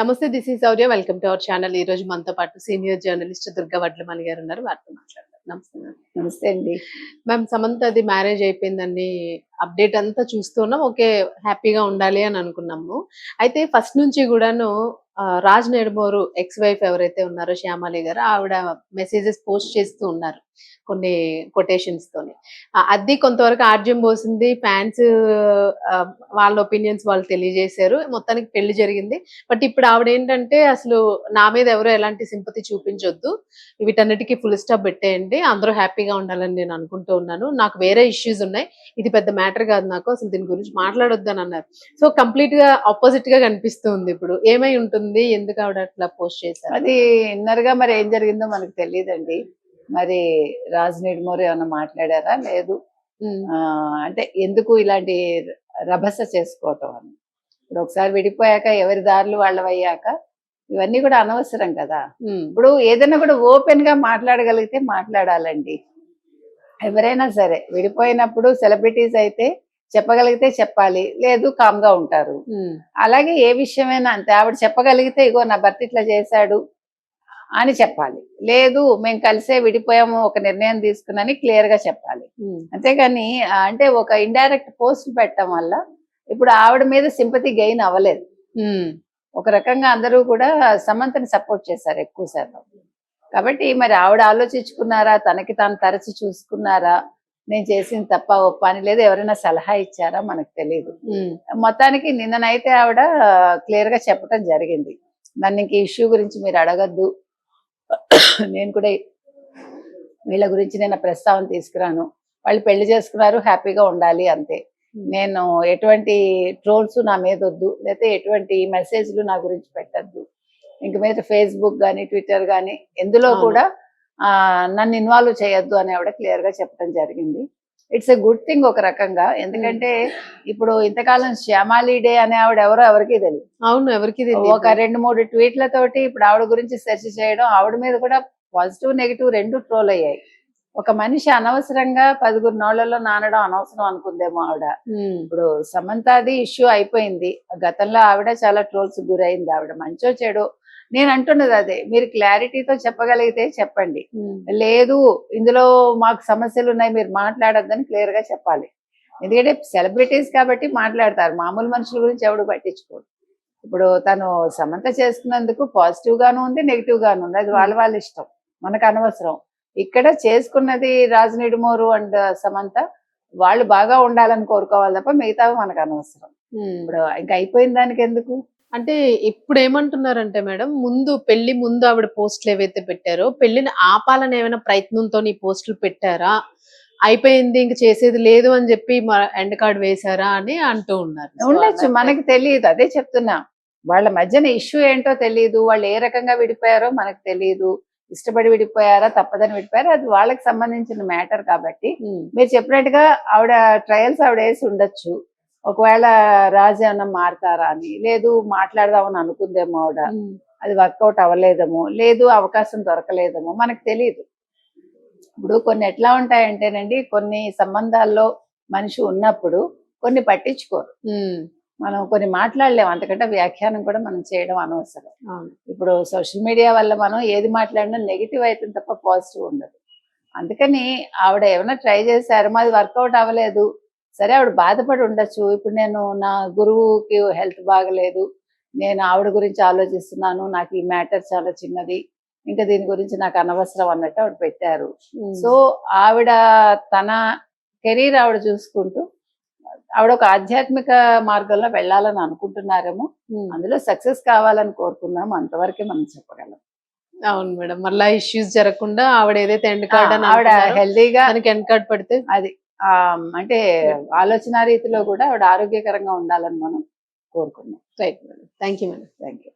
నమస్తే. This is Shaurya. Welcome to our channel. ఈ రోజు మనతో పాటు సీనియర్ జర్నలిస్ట్ దుర్గా వడ్లమణి గారు ఉన్నారు. వారితో మాట్లాడదాం. నమస్తే మ్యామ్. నమస్తే అండి. మ్యామ్, సమంతది మ్యారేజ్ అయిపోయిందని అప్డేట్ అంతా చూస్తున్నాం. ఓకే, హ్యాపీగా ఉండాలి అని అనుకున్నాము. అయితే ఫస్ట్ నుంచి కూడాను రాజ్ నెడుమూరు ఎక్స్ వైఫ్ ఎవరైతే ఉన్నారో శ్యామాలి గారు, ఆవిడ మెసేజెస్ పోస్ట్ చేస్తూ ఉన్నారు కొన్ని కొటేషన్స్ తోని. అది కొంతవరకు ఆర్జ్యం పోసింది. ఫ్యాన్స్ వాళ్ళ ఒపీనియన్స్ వాళ్ళు తెలియజేశారు. మొత్తానికి పెళ్లి జరిగింది. బట్ ఇప్పుడు ఆవిడ ఏంటంటే, అసలు నా మీద ఎవరో ఎలాంటి సింపతి చూపించొద్దు, వీటన్నిటికీ ఫుల్ స్టాప్ పెట్టేయండి, అందరూ హ్యాపీగా ఉండాలని నేను అనుకుంటూ ఉన్నాను, నాకు వేరే ఇష్యూస్ ఉన్నాయి, ఇది పెద్ద మ్యాటర్ కాదు, నాకు అసలు దీని గురించి మాట్లాడొద్దు అని అన్నారు. సో కంప్లీట్ గా ఆపోజిట్ గా కనిపిస్తుంది. ఇప్పుడు ఏమై ఉంటుంది, ఎందుకు ఆవిడ అట్లా పోస్ట్ చేశారు? అది ఇన్నర్ గా మరి ఏం జరిగిందో మనకు తెలియదండి. మరి రాజ్ నెడుమూరు ఏమన్నా మాట్లాడారా? లేదు. అంటే ఎందుకు ఇలాంటి రభస చేసుకోవటం అని. ఇప్పుడు ఒకసారి విడిపోయాక ఎవరి దారులు వాళ్ళవయ్యాక ఇవన్నీ కూడా అనవసరం కదా. ఇప్పుడు ఏదైనా కూడా ఓపెన్ గా మాట్లాడగలిగితే మాట్లాడాలండి. ఎవరైనా సరే విడిపోయినప్పుడు సెలబ్రిటీస్ అయితే చెప్పగలిగితే చెప్పాలి, లేదు కామ్ గా ఉంటారు. అలాగే ఏ విషయమైనా అంతే. ఆవిడ చెప్పగలిగితే ఇగో నా భర్త ఇట్లా చేశాడు అని చెప్పాలి, లేదు మేము కలిసే విడిపోయాము, ఒక నిర్ణయం తీసుకున్నాని క్లియర్ గా చెప్పాలి. అంతేగాని అంటే ఒక ఇండైరెక్ట్ పోస్ట్ పెట్టడం వల్ల ఇప్పుడు ఆవిడ మీద సింపతి గెయిన్ అవ్వలేదు. ఒక రకంగా అందరూ కూడా సమంతని సపోర్ట్ చేశారు ఎక్కువ శాతం. కాబట్టి మరి ఆవిడ ఆలోచించుకున్నారా, తనకి తాను తరచి చూసుకున్నారా, నేను చేసింది తప్ప ఒప్ప అని, లేదు ఎవరైనా సలహా ఇచ్చారా మనకు తెలియదు. మొత్తానికి నిన్ననైతే ఆవిడ క్లియర్ గా చెప్పడం జరిగింది, నన్ను ఇంక ఇష్యూ గురించి మీరు అడగద్దు, నేను కూడా వీళ్ళ గురించి నేను ప్రస్తావన తీసుకురాను, వాళ్ళు పెళ్లి చేసుకున్నారు, హ్యాపీగా ఉండాలి అంతే, నేను ఎటువంటి ట్రోల్స్ నా మీద వద్దు, లేకపోతే ఎటువంటి మెసేజ్లు నా గురించి పెట్టద్దు, ఇంక మీద ఫేస్బుక్ కానీ ట్విట్టర్ కానీ ఎందులో కూడా నన్ను ఇన్వాల్వ్ చేయొద్దు అని ఆవిడ క్లియర్ గా చెప్పడం జరిగింది. ఇట్స్ ఎ గుడ్ థింగ్ ఒక రకంగా. ఎందుకంటే ఇప్పుడు ఇంతకాలం శ్యామాలి డే అనే ఆవిడ ఎవరో ఎవరికి తెలియదు. అవును, ఎవరికి తెలియదు. ఒక 2-3 ట్వీట్లతోటి ఇప్పుడు ఆవిడ గురించి సెర్చ్ చేయడం, ఆవిడ మీద కూడా పాజిటివ్ నెగిటివ్ రెండు ట్రోల్ అయ్యాయి. ఒక మనిషి అనవసరంగా 10 నోళ్లలో నానడం అనవసరం అనుకుందేమో ఆవిడ. ఇప్పుడు సమంతాది ఇష్యూ అయిపోయింది. గతంలో ఆవిడ చాలా ట్రోల్స్ గురైంది. ఆవిడ మంచో చెడో నేను అంటున్నది అదే, మీరు క్లారిటీతో చెప్పగలిగితే చెప్పండి, లేదు ఇందులో మాకు సమస్యలు ఉన్నాయి మీరు మాట్లాడొద్దని క్లియర్ గా చెప్పాలి. ఎందుకంటే సెలబ్రిటీస్ కాబట్టి మాట్లాడతారు, మామూలు మనుషుల గురించి ఎవడు పట్టించుకోడు. ఇప్పుడు తను సమంత చేసుకున్నందుకు పాజిటివ్ గాను ఉంది, నెగిటివ్ గాను ఉంది, అది వాళ్ళ ఇష్టం, మనకు అనవసరం. ఇక్కడ చేసుకున్నది రాజ్ నెడుమూరు అండ్ సమంత, వాళ్ళు బాగా ఉండాలని కోరుకోవాలి తప్ప మిగతావి మనకు అనవసరం. ఇప్పుడు ఇంకా అయిపోయిన దానికి ఎందుకు అంటే ఇప్పుడు ఏమంటున్నారంటే మేడం, పెళ్లి ముందు ఆవిడ పోస్టులు ఏవైతే పెట్టారో, పెళ్లిని ఆపాలని ఏమైనా ప్రయత్నంతో ఈ పోస్టులు పెట్టారా, అయిపోయింది ఇంక చేసేది లేదు అని చెప్పి ఎండ్ కార్డ్ వేశారా అని అంటూ ఉన్నారు. ఉండొచ్చు, మనకి తెలియదు, అదే చెప్తున్నా. వాళ్ళ మధ్యన ఇష్యూ ఏంటో తెలియదు, వాళ్ళు ఏ రకంగా విడిపోయారో మనకు తెలియదు, ఇష్టపడి విడిపోయారా తప్పదని విడిపోయారా, అది వాళ్ళకి సంబంధించిన మ్యాటర్. కాబట్టి మీరు చెప్పినట్టుగా ఆవిడ ట్రయల్స్ ఆవిడ వేసి ఉండొచ్చు. ఒకవేళ రాజు ఏమన్నా మారతారా అని, లేదు మాట్లాడదామని అనుకుందేమో ఆవిడ, అది వర్కౌట్ అవ్వలేదేమో, లేదు అవకాశం దొరకలేదేమో, మనకు తెలియదు. ఇప్పుడు కొన్ని ఎట్లా ఉంటాయంటేనండి, కొన్ని సంబంధాల్లో మనిషి ఉన్నప్పుడు కొన్ని పట్టించుకోరు, మనం కొన్ని మాట్లాడలేము, అంతకంటే వ్యాఖ్యానం కూడా మనం చేయడం అనవసరం. ఇప్పుడు సోషల్ మీడియా వల్ల మనం ఏది మాట్లాడినా నెగిటివ్ అవుతుంది తప్ప పాజిటివ్ ఉండదు. అందుకని ఆవిడ ఏమైనా ట్రై చేశారు, మాది వర్కౌట్ అవ్వలేదు, సరే ఆవిడ బాధపడి ఉండొచ్చు. ఇప్పుడు నేను నా గురువుకి హెల్త్ బాగలేదు, నేను ఆవిడ గురించి ఆలోచిస్తున్నాను, నాకు ఈ మ్యాటర్ చాలా చిన్నది, ఇంకా దీని గురించి నాకు అనవసరం అన్నట్టు ఆవిడ పెట్టారు. సో ఆవిడ తన కెరీర్ ఆవిడ చూసుకుంటూ ఆవిడ ఒక ఆధ్యాత్మిక మార్గంలో వెళ్ళాలని అనుకుంటున్నారేమో, అందులో సక్సెస్ కావాలని కోరుకుందాం, అంతవరకే మనం చెప్పగలం. అవును మేడం, మళ్ళా ఇష్యూస్ జరగకుండా ఆవిడ ఏదైతే ఎండ్ కార్డ్ ఆవిడ హెల్దీగా ఎండ్ కార్డ్ పడితే అది అంటే ఆలోచన రీతిలో కూడా ఆవిడ ఆరోగ్యకరంగా ఉండాలని మనం కోరుకున్నాం. Right madam, thank you madam. Thank you.